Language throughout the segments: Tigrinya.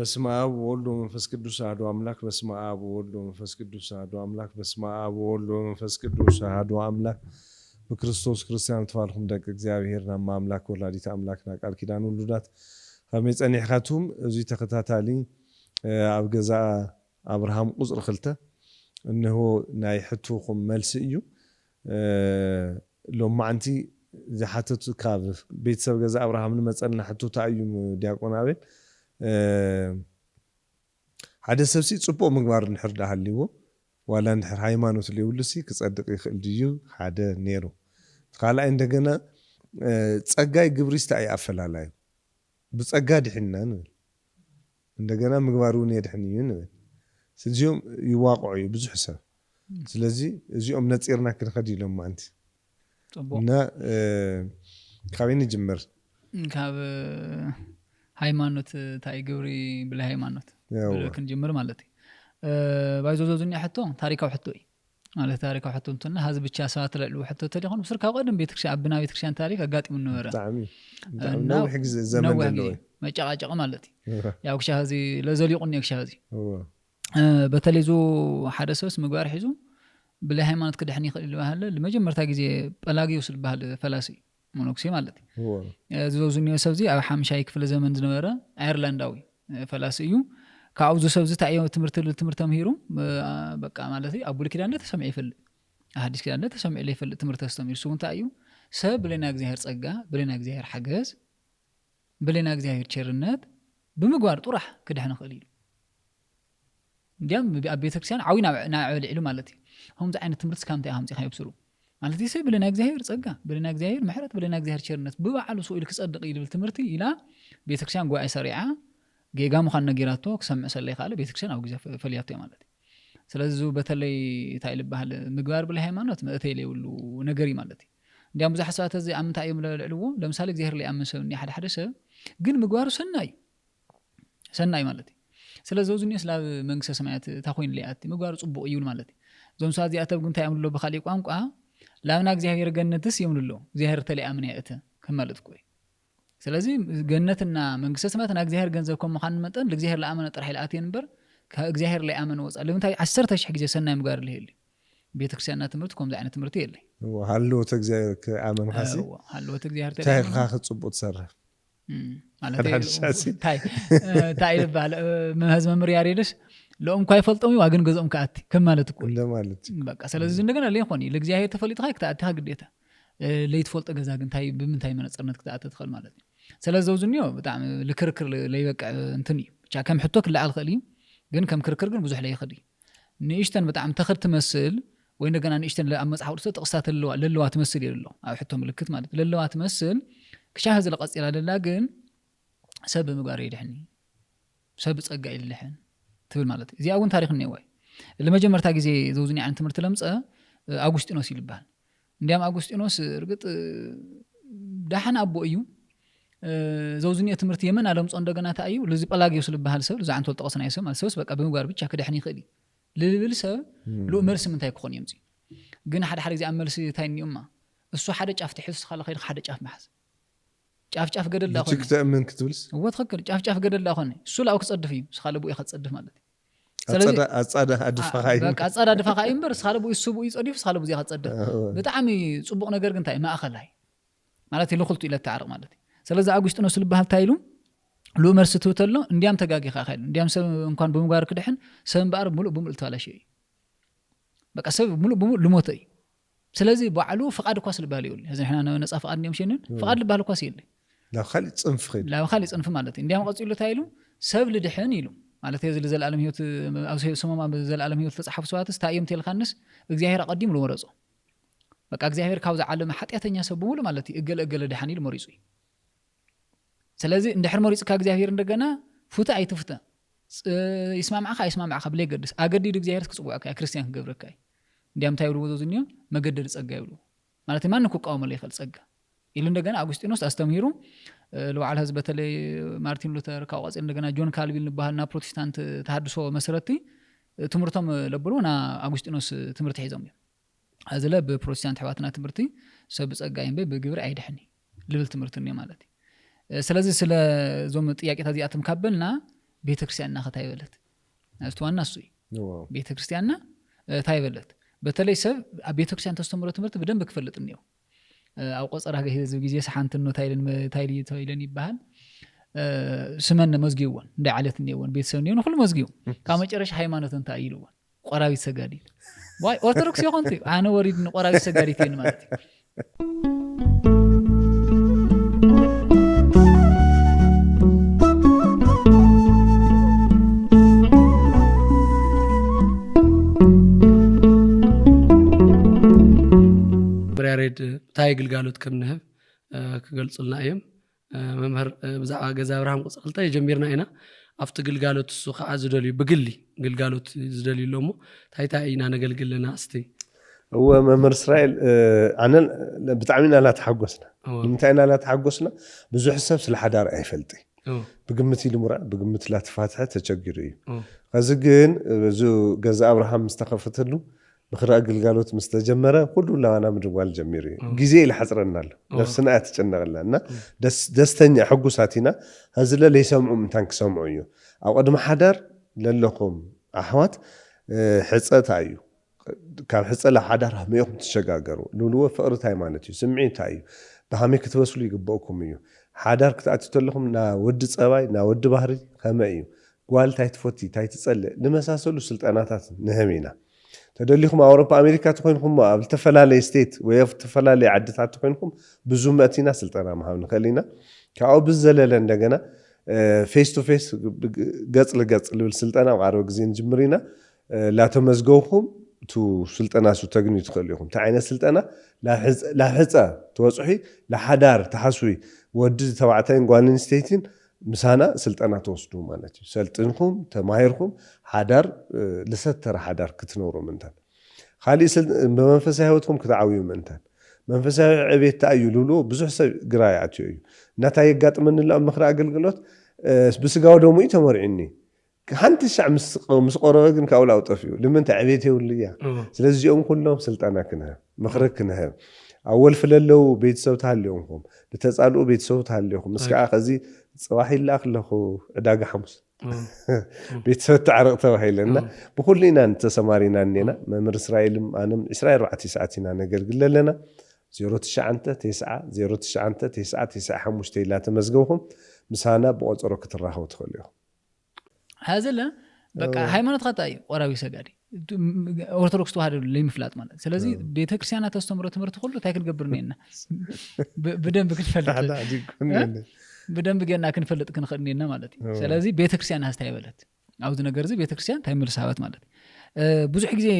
በስመ አብ ወወልድ ወመንፈስ ቅዱስ አሐዱ አምላክ በስመ አብ ወወልድ ወመንፈስ ቅዱስ አሐዱ አምላክ በስመ አብ ወወልድ ወመንፈስ ቅዱስ አሐዱ አምላክ በክርስቶስ ክርስቲያን ተባልኩም ደቂ እግዚአብሔር ናማ አምላክ ወላዲት አምላክና ቃል ኪዳን ውሉዳት ከመይ ጸኒሕካቱም እዚ ተከታታሊ ኣብ ገዛ አብርሃም ቁጽር 2 እነሆ ናይ ሕቱኹም መልሲ እዩ ሎማዓንቲ ዝሓተቱ ካብ ቤተሰብ ገዛ አብርሃም ንመጸልና ሕቱታ እዩ ዲያቆን አቤል ሓደ ሰብሲ ጽቡቕ ምግባር ንሕርዳ ሃልይዎ ዋላ ንሕር ሃይማኖት ሊውልሲ ክጸድቅ ይኽእል ድዩ ሓደ ነይሩ ካልኣይ እንደገና ጸጋይ ግብሪስታ ኣይ ኣፈላላዩ ብጸጋ ድሕና ንብል እንደገና ምግባሩን የድሕንዩ ንብል ስለዚኦም ይዋቅዑ ብዙሕ ሰብ ስለዚ እዚኦም ነጽርና ክንኸድ ኢሎም ማንቲ እና ካበይ ንጅምር ካብ ሃይማኖት ታይ ግብሪ ብለ ሃይማኖት ክንጅምር ማለት ባይዞ ዞዝኛ ሕቶ ታሪካው ሕቶ ማለት ታሪካው ሕቶ እንትና ሀዝ ብቻ ሰባት ለሉ ሕቶ ተዲኹን ብስርካ ቀደም ቤተክርስቲያን አብና ቤተክርስቲያን ታሪክ አጋጢሙ ነበረ ነው ሕግዝ ዘመን ደለው መጫቃጫቅ ማለት ያው ክሻዚ ለዘሊቁን ይክሻዚ በተለይዞ ሓደ ሰብስ ምግባር ሒዙ ብለ ሃይማኖት ክድሕኒ ይኽእል ይባሃል ለመጀመርታ ጊዜ ጰላጊዮስ ልባሃል ፈላሲ ሞኖክሲ ማለት ዞዝኛ ሰብዚ ኣብ ሓምሻይ ክፍለ ዘመን ዝነበረ አየርላንዳዊ ፈላሲ እዩ ካብኡ ሰብዚ ታየው ትምህርት ተምሂሩ በቃ ማለት አቡል ኪዳን ተሰምዕ ይፈልጥ አዲስ ኪዳን ተሰምዕ ይፈልጥ ትምህርት ተስተምር ሱን ታዩ ሰብ ብለና እግዚአብሔር ጸጋ ብለና እግዚአብሔር ሓገዝ ብለና እግዚአብሔር ቸርነት ብምግባር ጥራህ ክድሕነ ይኽእል እንዲያም ኣብ ቤተክርስቲያን ዓዊና ናዕልዕሉ ማለት هم ዛ ዓይነት ትምህርት ካምታይ ሃምጺ ካይብስሩ ማለት ይሰ ብለና እግዚአብሔር ጸጋ ብለና እግዚአብሔር ምሕረት ብለና እግዚአብሔር ቸርነት ብባዓሉ ሰው ኢል ክጸድቅ ይብል ትምህርቲ ኢላ ቤተክርስቲያን ጓይ ሰሪዓ ጌጋ ምኻን ነጊራቶ ክሰምዕ ሰለይ ካለ ቤተክርስቲያን ኣብ ግዜ ፈልያቶ ማለት ስለዚህ በተለይ ታይል ባህል ምግባር ብለ ሃይማኖት መእተይ ለይውሉ ነገሪ ማለት እንዲያም ብዙ ሐሳባት እዚ አምንታ እዮም ለልዕልዎ ለምሳሌ እግዚአብሔር ላይ አመሰብኒ ሓደ ሰብ ግን ምግባሩ ሰናይ ማለት ስለዚህ ዞዝኒ ስላብ መንግስተ ሰማያት ታኮይን ለያት ምግባሩ ጽቡቅ ይውል ማለት ዞም ሳዚ አተብ ግን ታይምሎ በኻሊ ቋንቋ ላምና እግዚአብሔር ገነትስ ይምልሎ እግዚአብሔር ተለያምን ያእተ ከማለት ቆይ ስለዚህ ገነትና መንግስተ ሰማያትና እግዚአብሔር ገንዘብኩም መኻን መጠን ለእግዚአብሔር ለአመነ ጥራህ ይላአት ይንበር ከእግዚአብሔር ላይ አመነ ወጻ ለምንታይ 10,000 ጊዜ ሰናይ ምግባር ለሄል ቤተክርስቲያንና ትምህርት ኮም ዛ አይነት ትምህርት የለ ሃሎት እግዚአብሔር ከአመን ሐሲ ሃሎት እግዚአብሔር ተለያ ጽቡቅ ተሰራ ማለት ታይ ባለ መህዝ መምር ያሬድስ ሎም ካይ ፈልጠሙ ዋግን ገዘም ካአቲ ከማለት እኮ እንደማለት በቃ ስለዚህ እንደገና ለይኾኒ ለእግዚአብሔር ተፈልጥካ ክታአቲ ግዴታ ለይትፈልጥ ገዛ ግን ታይ በምንታይ መነጽርነት ክታአቲ ትኸል ማለት ነው ስለዚህ ዘውዝኒዮ በጣም ለክርክር ለይበቃ እንትኒ ብቻ ከም ሕቶክ ለዓል ኸሊ ግን ከም ክርክር ግን ብዙሕ ለይኸዲ ንእሽተን በጣም ተኸድ ትመስል ወይ እንደገና ንእሽተን ለአመጽሐፍ ወርሰ ጥቅሳት ለለዋ ትመስል ይልሎ ኣብ ሕቶ ምልክት ማለት ለለዋ ትመስል ክሻህ ዘለቀጽላ ለላ ግን ሰብ ምግባር ይድሕኒ ሰብ ጸጋ ይልሕን ትብል ማለት እዚ አውን ታሪክ ነው ወይ ለመጀመርታ ጊዜ ዘውዝኒ አይነት ትምህርት ለምጸ አጉስጢኖስ ይልባል እንዲያም አጉስጢኖስ እርግጥ ዳህና አቦ እዩ ዘውዝኒ ትምህርት የመን አለምጾ እንደገና ታዩ ለዚ ጰላጊዮስ ልባሃል ሰብ ለዛ አንተ ተቀሰና ይሰማ ሰውስ በቃ በምግባር ብቻ ከደህኒ ይኽእል ልብል ሰብ መልስ ምንታይ ክኾን ይምጺ ግን ሓደ ጊዜ አመልስ ታይኒውማ እሱ ሓደ ጫፍ ትሕስ ካለ ኸይድ ሓደ ጫፍ ማሕስ ጫፍ ገደል ላኾነ ትክተምን ክትብልስ ወትኸክር ጫፍ ገደል ላኾነ እሱ ላው ክጸድፍ እዩ ስኻለ ቡይ ክጸድፍ ማለት አጻዳ አድፋኻይ በቃ አጻዳ አድፋኻይ እምበር ስኻለ ቡይ እሱ ቡይ ጸድፍ ስኻለ ቡይ ክጸድፍ በጣም ጽቡቅ ነገር ግን ታይ ማእኸላይ ማለት ይልኹልቱ ኢለ ተዓርቅ ማለት ስለዚህ አጉስጢኖስ ልባሃል ታይሉ ሉመርስ ትውተሎ እንዲያም ተጋጊ ካኸል እንዲያም ሰብ እንኳን በምግባር ክድሕን ሰብ ባር ሙሉ በሙሉ ተዋላሽ በቃ ሰብ ሙሉ በሙሉ ልሞተ ስለዚህ ባዕሉ ፍቃድ ኳስ ልባል ይውል እዚህ احنا ነጻ ፍቃድ ነው ምሽነን ፍቃድ ልባል ኳስ ይለ لا خالي ጽንፍ ማለት እንዲያም ቀጽሉ ታይሉ ሰብ ልድሕን ይሉ ማለት እዚ ለዘላለም ህይወት ኣብ ሰሞማ በዘላለም ህይወት ተጻሐፍ ሰዋትስ ታየም ተልኻንስ እግዚአብሔር አቀዲም ለወረጾ በቃ እግዚአብሔር ካብዛ ዓለም ኃጢአተኛ ሰብ ሙሉ ማለት እገለ ድሓን ይል መሪጹ ስለዚህ እንደ ሕር መሪጽ ከእግዚአብሔር እንደገና ፉታ አይትፍታ ይስማማዓካ ብለ ይገድስ አገዲድ እግዚአብሔር ክጽዋዕካ ክርስቲያን ክገብረካ እንዲያም ታይሉ ወዘዝኒዮ መገደድ ጸጋ ይብሉ ማለት ማን ኩቃው መለ ይኸል ጸጋ ኢሉ እንደገና አጉስጢኖስ አስተምሂሩ ለዋዕል ህዝብ በተለይ ማርቲን ሉተር ካዋጽ እንደገና ጆን ካልቪን ልባልና ፕሮቴስታንት ተሐድሶ መሰረቲ ትምርቶም ለብሉና አጉስጢኖስ ትምርት ሒዞም አዘለ በፕሮቴስታንት ህዋትና ትምርቲ ሰብ ጸጋይን በግብር አይድሕኒ ልብል ትምርት ነው ማለት ስለዚህ ስለ ዞም ጥያቄ ታዚአትም ካበልና ቤተክርስቲያንና ከታይበለት አስተዋና እሱ ቤተክርስቲያንና ታይበለት በተለይ ሰብ ቤተክርስቲያን ተስተምሮ ትምህርት በደንብ ክፈልጥ ነው አው ቆጸራ ገህዝ ጊዜ ሰሓንት ነው ታይልን ይባል ስመነ መዝጊውን እንደ ዓለት ነው ቤተሰብ ነው ሁሉ መዝጊው ካመጨረሻ ሃይማኖትን ታይሉን ቆራቢ ሰጋዲ ዋይ ኦርቶዶክስ ይሆንት አነ ወሪድ ቆራቢ ሰጋዲ ትን ማለት بريد تاي قلقالوت كم نهب كقلصلنا أيام ممهر بزع جزا أبراهيم قصلته جميرنا هنا أفت قلقالوت السوق عزدلي بقلي قلقالوت زدلي لومو تاي أنا قلقلنا أستي هو ممهر إسرائيل أنا بتعاملنا لا تحقسنا متعنا لا تحقسنا بزو حساب سلحدار أي فلتي بقمتي المرأة بقمت لا تفاتحة تشجري غزقين بزو جزا أبراهيم استخفت له بخرا قلقالوت مستجمره كله لا انا مدوال جميري غزي لحصرنا نفسنا اتشنغلنا دستني حقوساتنا هزله لي سمعوا من تانك سمعوا يو او قدم حدر للكم احوات حصتايو كان حصه لحدر هميكم تشغاغروا لولو فقرت هايمانتي سمعيتايو بهامي كتوسلو يغبوكم يو حدر كتاتتلكم نا ود صباي نا ود بحري خمايو قال تايت فوتي تايت تصل لمساسلو سلطاناتات نهمينا تدليكم أوروبا أمريكا تكونكم بالتفلالي ستيت ويفتفلالي عدتات تكونكم بزوماتنا سلطنا مهمنا خلينا كأو بالزلل عندنا فيس تو فيس قص لقص للسلطنا وعارو جزين جمرينا لا تمزجوهم تو سلطنا سو تجني تخليهم تعين السلطنا لا حزة توصحي لا حدار تحسوي ود تبعتين قانون ستيتين مسانا سلطنا توصدوا مالتي سلطنكم تماهركم حدار لستر حدار كتنوروا منتن خالي بمنفسها هوتكم كتعاويوا منتن منفسها عبيت تأيو لولو بزح قرايات يو نتاي قاط من الله مخرا قلقلوت بس قاو دومي تمرعني كهانت الشعب مسقورة كن كأولا وطفيو لما انت عبيته وليا سلازي يوم كلهم سلطنا كنها مخرج كنها أول فللو بيت صوت هاليومكم لتسألوا بيت صوت هاليومكم مسكعة خزي صواحي الله خلخو عداق حمص بيت صوت تعرق توحي لنا بخلينا انت سمارينا اننا ممر إسرائيل أنا إسرائيل 4 ساعتنا نقل لنا 0 حموشتي لا تمزقوهم مسانا بقصروا كتراهو تخليهم هذا لا بقى ሃይማኖት خطاي ወራዊ ሰጋዲ ኦርቶዶክስ ተዋህዶ ለሚፍላጥ ማለት ስለዚህ ቤተክርስቲያና ተስተምሮ ትምህርት ሁሉ ታይክል ገብርኔና በደንብ ክንፈልጥ በደንብ ገና ክንፈልጥ ክንኸድኔና ማለት ስለዚህ ቤተክርስቲያን አስተያየበት አውዝ ነገር እዚ ቤተክርስቲያን ታይምልስ ሀበት ማለት ብዙ ጊዜ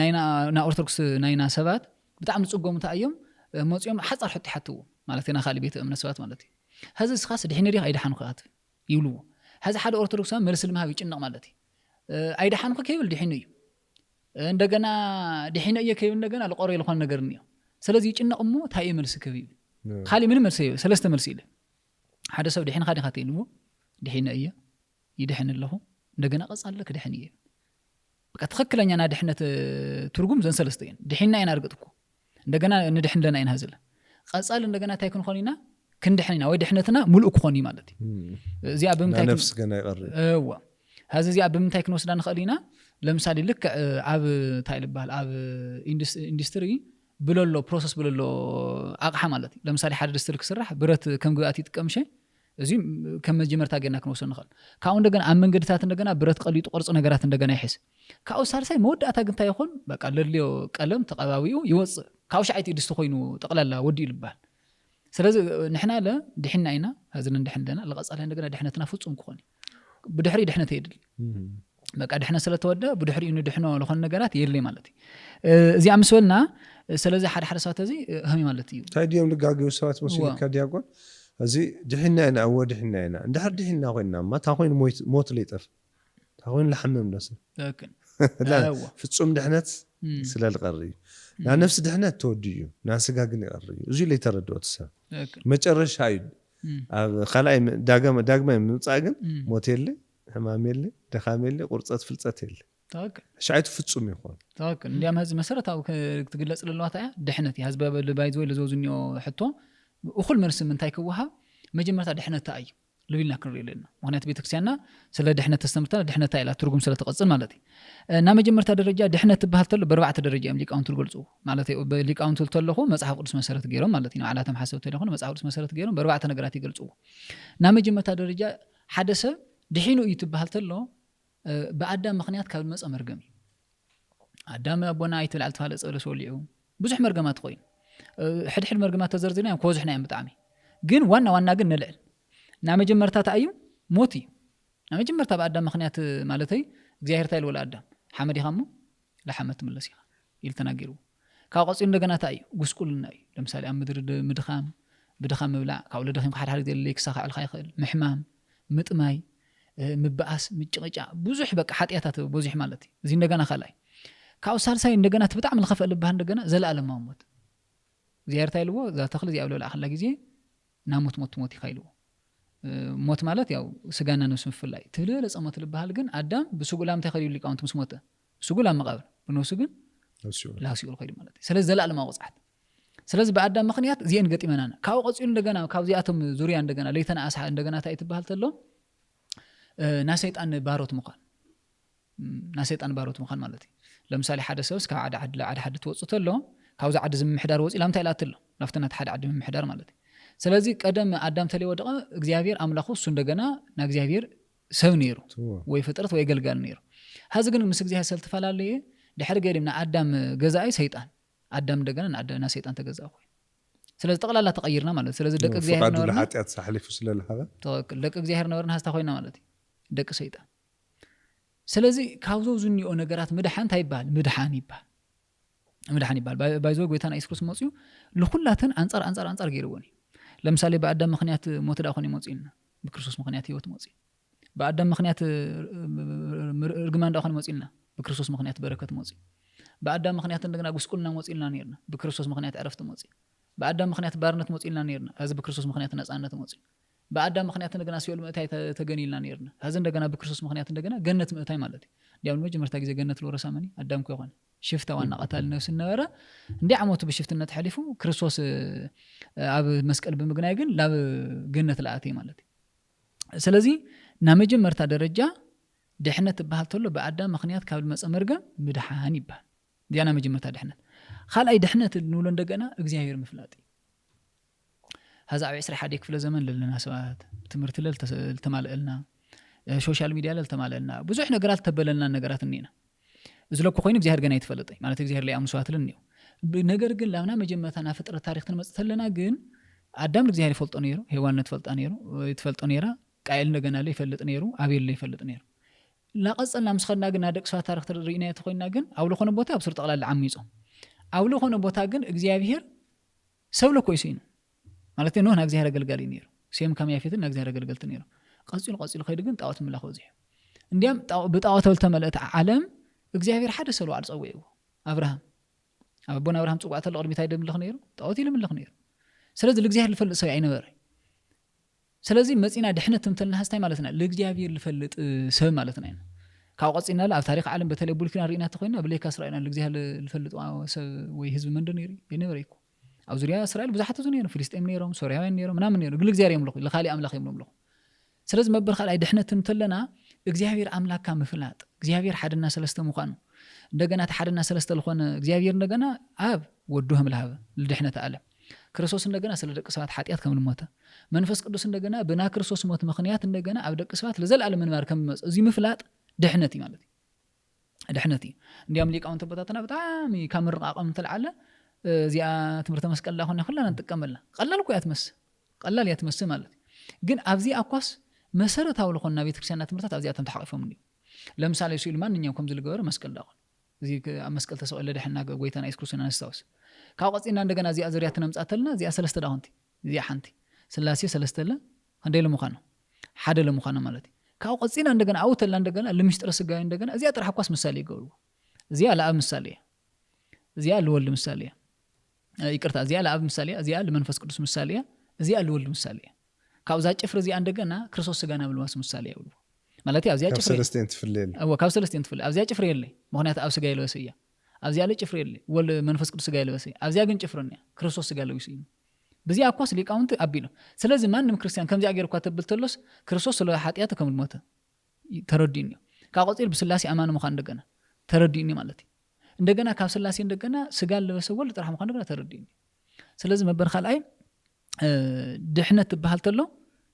ናይና ኦርቶዶክስ ናይና ሰባት በጣም ጽጎም ታየም ሞጽዮም ሐጻር ሕጥ ይሐትው ማለት ና ኻሊ ቤተ እምነት ሰባት ማለት هذا እስኻስ ድሕነዲ አይዳሓን ኸት ይብሉ هذا ሓደ ኦርቶዶክስ መልስ ልምሃብ ይጭነቅ ማለት አይዳሓን ከይብል ድሕነ እዩ እንደገና ድሕነ እዩ ከይብል እንደገና ለቆሮ ይልኾን ነገር ነው ስለዚህ ይጭነቅ እሞ ታይ መልስ ከቢብ ኻሊ ምን መልስ እዩ ሰለስተ መልስ ኢለ ሓደ ሰብ ድሕነ ኻዲ ኻት ይልዎ ድሕነ እዩ ይድሕን ለኹ እንደገና ቀጻለክ ድሕነ እዩ በቃ ተኸክለኛና ድሕነት ትርጉም ዘን ሰለስተ እዩ ድሕና ኢና እርግጥኩ እንደገና ንድሕን ለና ኢና hazለ ቀጻል እንደገና ታይ ክንኾኒና كندحنا ويد حنتنا ملؤ كوني مالتي زي ابمتاي نفس كنا يقرب هذا زي ابمتاي كنوسدا نخلينا لمثال لك اب تايل بحال اب اندستري بلولو بروسس بلولو اقحا مالتي لمثال حد دستر كسرح برت كم غاتي تقمشه زي كم جمرتا جنا كنوسن نخل كاو እንደገና ام መንገድታት እንደገና ብረት ቀሊጡ ቅርጽ ነገራት እንደገና ይحس ካው ሳርሳይ መወዳታ ግን ታይሆን በቃ ለልዮ ቀለም ተቀባዊው ይወጽ ካው ሻይቲ ድስት ኮይኑ ጠቅላላ ወዲ ይልባል ስለዚህ ንሕና ለ ድሕና ኢና هذن ድሕን ለና ለቀጻለ እንደገና ድሕነትና ፍጹም ኮኒ ብድሕሪ ድሕነት ይድል በቃ ድሕነ ስለተወደ ብድሕሪ ኢኑ ድሕኖ ለኾን ነገራት የለ ማለት እዚ አምስወልና ስለዚህ ሓደ ሰዓት እዚ ህሚ ማለት እዩ ታዲዮም ልጋገው ሰዓት መስሊ ከዲያቆን እዚ ድሕና ኢና ወድሕና ኢና እንድሕር ድሕና ኮይና ማ ታኮይን ሞት ለይጠፍ ታኮይን ለሐመም ነስ لا ፍጹም ድሕነት ስለልቀሪ ና ነፍስ ድሕነት ተወድዩ ና ስጋ ግን ይቀሪ እዚ ላይ ተረድኦት ሰብ መጨረሻ እዩ خلاي ዳግማ ምጻግን ሞት የለ ህማም የለ ደኻም የለ ቁርጸት ፍልጸት የለ ታክ ሻይቱ ፍጹም ይሆን ታክ እንዲያም ህዝ መሰረታው ክትግለጽ ለለዋታ ድሕነት ያዝበ ባይዝ ወይ ለዞዝኒዮ ሕቶ እኹል መልስ ምን ታይከውሃ መጀመርታ ድሕነት ታዩ ልብልና ክንሪለና ምክንያት ቤተክርስቲያንና ስለ ድሕነት ተስተምርታ ድሕነታ ኢላ ትርጉም ስለ ተቀጽል ማለት እዩ እና መጀመርታ ደረጃ ድሕነት ትባሃል ተሎ በርባዕተ ደረጃ እዮም ሊቃውንት ዝገልጹ ማለት እዩ በሊቃውንት ተለኹ መጽሐፍ ቅዱስ መሰረት ገይሮም ማለት እዩ ዓላተም ሓሰብ ተለኹ መጽሐፍ ቅዱስ መሰረት ገይሮም በርባዕተ ነገራት ይገልጹ እና መጀመርታ ደረጃ ሓደ ሰብ ድሒኑ እዩ ትባሃል ተሎ በአዳም ምክንያት ካብ መጽ መርገም አዳም አቦና አይትብላል ተፋለ ጸለ ሰውሊዑ ብዙሕ መርገማት ኮይኑ ሕድሕድ መርገማት ተዘርዝርና ኮዝሕና እዮም ብጣዕሚ ግን ዋና ግን ንልዕል ና መጀመርታ ታዩ ሞት እዩ ና መጀመርታ በአዳም ምክንያት ማለተይ እግዚአብሔር ታይል ወላ አዳም ሐመድ ይኻሙ ለሐመት ተመለስ ይኻ ኢል ተናገሩ ካብ ቆጽዩ እንደገና ታዩ ጉስቁልና እዩ ለምሳሌ ኣብ ምድር ምድኻም ብድኻም ምብላዕ ካብ ለደኺም ሓደ ሓደ ዘለ ክሳኻልካ ይኽእል ምሕማም ምጥማይ ምባኣስ ምጭቅጫ ብዙሕ በቃ ኃጢያታት ብዙሕ ማለት እዩ እዚ እንደገና ኻላይ ካብ ሳልሳይ እንደገና ትብጣዕም ልኸፈል ልባህ እንደገና ዘለዓለም ሞት እግዚአብሔር ታይልዎ ዛ ተኽሊ እዚ ኣብለ ላኸላ ግዜ ናሞት ሞት ይኻይልዎ ሞት ማለት ያው ስጋና ነፍስ ምፍላይ ትብለ ጸመት ልባሃል ግን አዳም ብሱጉላም ተኸሪዩ ሊቃውንት ምስ ሞተ ብሱጉላም መቃብር ብነፍሱ ግን ላሲኡል ኸይዱ ማለት ስለዚህ ዘለዓለም አውጽዓት ስለዚህ በአዳም ምክንያት ዚን ገጢመናና ካብ ቆጽዩ እንደገና ካብ ዚአቶም ዙሪያ እንደገና ለይተና አሳ እንደገና ታይ ትባሃል ተሎ ና ሰይጣን ባሮት ምኻን ማለት እዩ ለምሳሌ ሓደ ሰብስ ካብ ዓደ ትወጽ ተሎ ካብዚ ዓደ ዝምሕዳር ወጽ ኢላም ታይ ላትሎ ናፍተናት ሓደ ዓደ ምሕዳር ማለት እዩ ስለዚህ ቀደም አዳም ተለይ ወደቀ እግዚአብሔር አምላኹ እሱ እንደገና ና እግዚአብሔር ሰብ ነይሩ ወይ ፍጥረት ወይ ገልጋል ነይሩ ሀዚ ግን ምስ እግዚአብሔር ሰልተፈላለየ ድሕሪ ገሪምና አዳም ገዛይ ሰይጣን አዳም እንደገና ና ሰይጣን ተገዛእ ኮይኑ ስለዚህ ጠቅላላ ተቀይርና ማለት ስለዚህ ደቅ እግዚአብሔር ነው ለኃጢአት ሳሕሊፉ ስለለሃበ ደቅ እግዚአብሔር ነውርና ሀስታ ኮይና ማለት ደቅ ሰይጣን ስለዚህ ካብዞ ዝኒኦ ነገራት ምድሓን ታይባል ምድሓን ይባል ባይዞ ጎይታና ኢየሱስ ክርስቶስ መጽዩ ለሁላተን አንጻር ገይርዎኒ ለምሳሌ በአዳም ምክንያት ሞት ዳኾን ይመጽይና በክርስቶስ ምክንያት ህይወት መጽይ በአዳም ምክንያት እርግማን ዳኾን ይመጽይና በክርስቶስ ምክንያት በረከት መጽይ በአዳም ምክንያት እንደገና ጉስቁልና መጽይልና ነርና በክርስቶስ ምክንያት ዕረፍት መጽይ በአዳም ምክንያት ባርነት መጽይልና ነርና አዚ በክርስቶስ ምክንያት ነጻነት መጽይ በአዳም ምክንያት እንደገና ሲኦል ምእታይ ተገኒልና ነርና አዚ እንደገና በክርስቶስ ምክንያት እንደገና ገነት ምእታይ ማለት እንዲያው መጀመርታ ጊዜ ገነት ለወረሳ ማኒ አዳም ኮ ይሆን ሽፍታ ዋና ቀታል ነፍስ ነበረ እንዲ ዓመቱ በሽፍትነት ሐሊፉ ክርስቶስ ኣብ መስቀል ብምግናይ ግን ላብ ገነት ለአተይ ማለት ስለዚህ ና መጀመርታ ደረጃ ድሕነት ተባሃል ተሎ በአዳም ምክንያት ካብ መጽ መርገም ምድሓን ይባል ዲያና መጀመርታ ድሕነት ካልኣይ ድሕነት ንብሎ እንደገና እግዚአብሔር ምፍላጥ هذا عب 21 ክፍለ ዘመን ለለና ሰባት ትምህርት ለልተማለልና ሶሻል ሚዲያ ለልተማለልና ብዙሕ ነገራት ተበለልና ነገራት እንይና ዝለኩ ኮይኑ እግዚአብሔር ገና ይተፈልጠይ ማለት እግዚአብሔር ላይ አምሷት ለኒው ነገር ግን ላምና መጀመርታና ፍጥረት ታሪክ ተመጽተለና ግን አዳም እግዚአብሔር ይፈልጦ ነይሩ ሔዋን ተፈልጣ ነይሩ ይተፈልጦ ነይራ ቃየል እንደገና ላይ ይፈልጥ ነይሩ አቤል ላይ ይፈልጥ ነይሩ ላቀጸልና ምስኸና ግን አደቅ ሰባት ታሪክ ተሪና የተኮይና ግን አውሎ ኾነ ቦታ ኣብስር ጠቅላላ ዓሚጾም አውሎ ኾነ ቦታ ግን እግዚአብሔር ሰው ለኮይሲኑ ማለት ነው ና እግዚአብሔር አገልጋሊ ነይሩ ሲም ከም ያፊትና እግዚአብሔር አገልገልት ነይሩ ቀጽሉ ኸይድ ግን ጣዖት መላኽ ወዚህ እንዲያም በጣዖት ተመለተ ዓለም እግዚአብሔር ሓደ ሰሎ አልጸውዩ አብርሃም አቡና አብርሃም ጽዋዕተ ለቅድሚት አይደምልኽ ነይሩ ጣዖት ይልምልኽ ነይሩ ስለዚህ ለእግዚአብሔር ልፈልጥ ሰው አይነበረ ስለዚህ መጽና ድሕነት ምትልና ሀስታይ ማለትና ለእግዚአብሔር ልፈልጥ ሰብ ማለትና አይነ ካብ ቀጽና ኣብ ታሪክ ዓለም በተለይ ቡልኪና ሪና ተኮይና ብሌካ እስራኤልና ለእግዚአብሔር ልፈልጥ ሰብ ወይ ህዝብ መንደር ነይሩ ይነበረ ይኩ ኣብ ዙርያ እስራኤል ብዙሓት ነይሩ ፍልስጤም ነይሮም ሶርያውያን ነይሮም ምናምን ነይሩ ግን እግዚአብሔር ይምልኹ ለኻሊ አምላኽ ይምልኹ ስለዚህ መበር ካልኣይ ድሕነት ምትለና እግዚአብሔር አምላካ ምፍላጥ እግዚአብሔር ሓድና ሰለስተ ምዃኑ እንደገና ተሓድና ሰለስተ ለኾነ እግዚአብሔር እንደገና ኣብ ወዱህም ለሃበ ለድሕነት ዓለም ክርስቶስ እንደገና ስለ ደቅ ሰባት ኃጢአት ከም ልሞተ መንፈስ ቅዱስ እንደገና በና ክርስቶስ ሞት ምክንያት እንደገና ኣብ ደቅ ሰባት ለዘላለም መንባር ከም መጽ እዚ ምፍላጥ ድሕነት ማለት ድሕነት እንዲያም ሊቃውንት ቦታትና በጣም ከምርቃቀም ተልዓለ እዚኣ ትምህርተ መስቀል ላኾነ ሁላና እንጥቀመልና ቀላል እኮ ቀላል ያትመስ ማለት ግን ኣብዚ አኳስ መሰረታው ለኾና ቤተክርስቲያንና ትምህርታት ኣብዚኣቶም ተሓቂፎም እንዲሁ ለምሳሌ ሲል ማንኛው ከም ዝልገበረ መስቀል ላኾነ እዚ መስቀል ተሰቀለ ድሕና ጎይታና ኢየሱስ ክርስቶስ አንስታውስ ካብ ቀጽና እንደገና እዚኣ ዙርያ ተነምጻተልና እዚኣ ሰለስተ ዳውንቲ እዚኣ ሓንቲ ስላሴ ሰለስተለ ክንደይ ለምዃኑ ሓደ ለምዃኑ ማለት ካብ ቀጽና እንደገና አውተላ እንደገና ለምስጥረ ስጋዊ እንደገና እዚኣ ጥራሕ አኳስ ምሳሌ ይገብሩ እዚኣ ለአብ ምሳሌ እዚኣ ለወልድ ምሳሌ ይቅርታ እዚኣ ለአብ ምሳሌ እዚኣ ለመንፈስ ቅዱስ ምሳሌ እዚኣ ለወልድ ምሳሌ ካብዛ ጭፍር እዚኣ እንደገና ክርስቶስ ስጋና ብልዋስ ምሳሌ ይብሉ ማለት ኣብዚያ ጭፍር ሰለስተን ትፍለል ካብ ሰለስተን ትፍለል ኣብዚያ ጭፍር የለ ምክንያት ኣብ ስጋ ይለወሰያ ኣብዚያ ለ ጭፍር የለ ወል መንፈስ ቅዱስ ስጋ ይለወሰያ ኣብዚያ ግን ጭፍርኛ ክርስቶስ ስጋ ለውሰዩ بزي أقواس ليك أنت أبيله سلازم ما نم كريستيان كم زي أجر كاتب بالتلص كريستوس لو حاتياته كم الموت ترديني كأقصير بسلاسي أمان مخان دقنا ترديني مالتي دقنا كابسلاسي دقنا سجال بسول ترح مخان دقنا ترديني سلازم برخال أي دحنة بهالتلو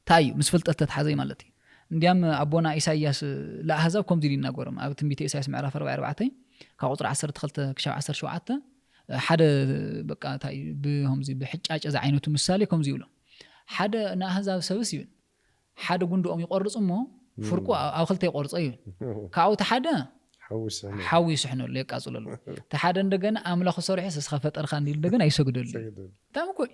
تايو مسفلت التحزي مالتي نديام أبونا إساياس لا هذا كم ديرنا قرم أو تنبيت إساياس معرفة 44 كعطر 10 دخلت كشاف 10 شوعته حدا بقى تاي بهم زي بحجاج إذا عينته مثالي كم زيوله حدا نا هذا سوسيون حدا جندو أم يقرص أمه فرقوا أو خلته يقرص أيه كعو تحدا حويس إحنا اللي كأصل له تحدا ندقنا أملا خسارة حس خافت أرخان دي ندقنا يسجد لي تام كوي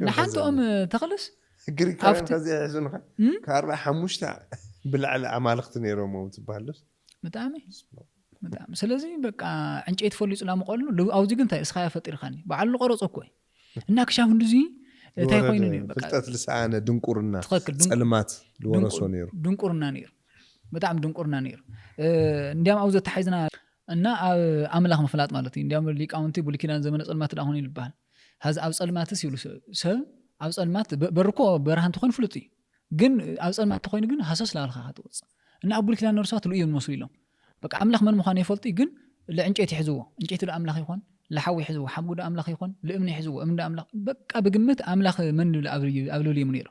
نحنتو أم تخلص قري كلام كذي عشان كاربع حموشتا بالعلى عمالقت نيرو موت بهالس متامي سلازي بقى عنጨት ፎሊጽ ላመቆል ነው አውዚ ግን ታይ እስኻ ያፈጥርኻኒ በዓሉ ቆረጾ ኮይ እና ክሻፍ እንደዚ ታይ ኮይኑ ነው በቃ ፍልጠት ልሳነ ድንቁርና ጸልማት ለወረሶ ነይሩ ድንቁርና ነይሩ በጣም ድንቁርና ነይሩ እንዲያም አውዘ ተሐይዝና እና አምላኽ መፍላጥ ማለት እንዲያም ሊቃውንቲ ቡልኪዳን ዘመነ ጸልማት ዳሁን ይልባል ሀዛ አብ ጸልማትስ ይሉ ሰብ አብ ጸልማት በርኮ በረሃን ተኮን ፍልጥ ግን አብ ጸልማት ተኮን ግን ሐሰስ ላልኻ አትወጽ እና ቡልኪዳን ነርሳት ለዩ መስሉ ይሎም በቃ አምላኽ ምን መኻን ይፈልጥ ግን ለእንጨት ይሕዝዎ እንጨት ለአምላኽ ይሆን ለሐዊ ይሕዝዎ ሐሙድ አምላኽ ይሆን ለእምነ ይሕዝዎ እምነ አምላኽ በቃ በግምት አምላኽ ምን ለአብሉሊ ምንይሮ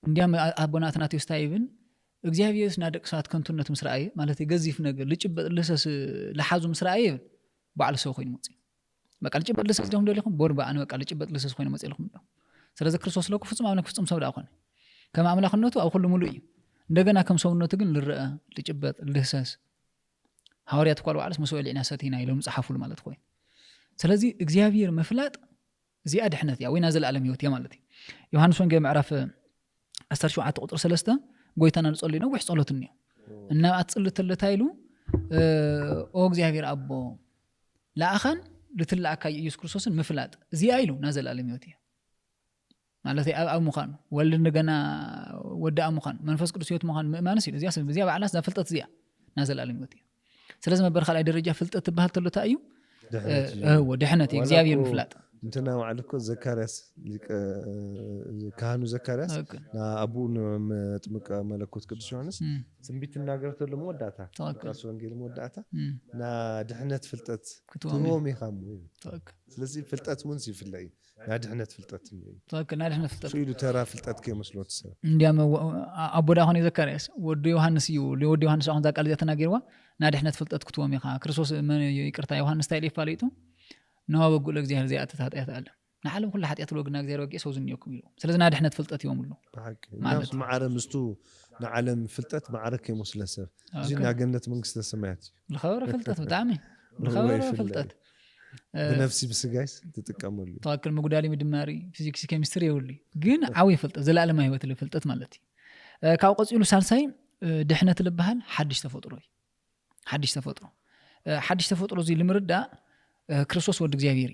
እንዲያም አቦናትና ተስታይብን እግዚአብሔርስ ናደቅ ሰዓት ከንቱነት ምስራኤ ማለት የገዚፍ ነገር ልጭበጥ ለሰስ ለሐዙ ምስራኤ በዓል ሰው ኮይን መጽ በቃ ልጭበጥ ለሰስ ደም ደልኩም ቦርባ አነ በቃ ልጭበጥ ለሰስ ኮይን መጽ ለኩም ነው ስለዚህ ክርስቶስ ለኩ ፍጹም አምላክ ፍጹም ሰው ዳኮነ ከማ አምላክነቱ አው ሁሉ ሙሉ እንደገና ከም ሰውነቱ ግን ልረአ ልጭበጥ ለሰስ ሐዋርያት ቋል በዓልስ መስዋዕት ለናሰቲና ይሎም ጽሐፉል ማለት ኮይ ስለዚህ እግዚአብሔር መፍላጥ እዚያ ድሕነት ያ ወይና ዘላለም ህይወት ያ ማለት ዮሐንስ ወንጌል ምዕራፍ 17 ቁጥር 3 ጎይታና ንጸልይ ነው ወህ ጸሎት ነው እና አጽልተለት አይሉ ኦ እግዚአብሔር አቦ ለአኻን ልትላካ ኢየሱስ ክርስቶስን መፍላጥ እዚያ አይሉ ናዘላለም ህይወት ያ ማለት አብ ሙኻን ወልድ እንደገና ወደ አብ ሙኻን መንፈስ ቅዱስ ህይወት ሙኻን ማነስ እዚያ በዚያ በዓላስ ዘፍልጠት እዚያ ናዘላለም ህይወት ያ ስለዚህ መበርኻ ላይ ደረጃ ፍልጠት ተባህል ተሎ ታዩ ወደህነት እግዚአብሔር መፍላጥ እንትና ማዕልኮ ዘካርያስ ካህኑ ዘካርያስ ና አቡን መጥምቀ መለኮት ቅዱስ ዮሐንስ ትንቢት ተናገረው ለሞዳታ ራስ ወንጌል ሞዳታ ና ድህነት ፍልጠት ትሆም ይኻሙ ስለዚህ ፍልጠት ወንስ ይፍላይ ና ድህነት ፍልጠት ና ድህነት ፍልጠት ሲሉ ተራ ፍልጠት ከመስሎት ሰ እንዲያም አቦዳ ሆነ ዘካርያስ ወደ ዮሐንስ ወደ ዮሐንስ አሁን ዛቃል ተናገረዋ ና ድህነት ፍልጠት ክትወም ይኻ ክርስቶስ ይቅርታ ዮሐንስ ታይል ይፋለይቱ ነው በጉል እግዚአብሔር ዘያት ታጣያት አለ ናዓለም ሁሉ ኃጢያት ለወግና እግዚአብሔር ወቂ ሰው ዝንየኩም ይሉ ስለዚህ ና ድህነት ፍልጠት ይወምሉ ማለት ማዓረም እስቱ ናዓለም ፍልጠት ማዓረክ ይመስለሰብ ዚና ገነት መንግስተ ሰማያት ለኸበረ ፍልጠት በጣም ለኸበረ ፍልጠት በነፍሲ በስጋይስ ተጠቀመሉ ታከል መጉዳሊ ምድማሪ ፊዚክስ ኬሚስትሪ ይውል ግን አዊ ፍልጠት ዘላለም ህይወት ለፍልጠት ማለት ካው ቆጽሉ ሳልሳይ ድህነት ልበሃል ሐዲስ ተፈጥሮ ሐዲስ ተፈጥሮ ዚ ልምርዳ ክርስቶስ ወድ እግዚአብሔር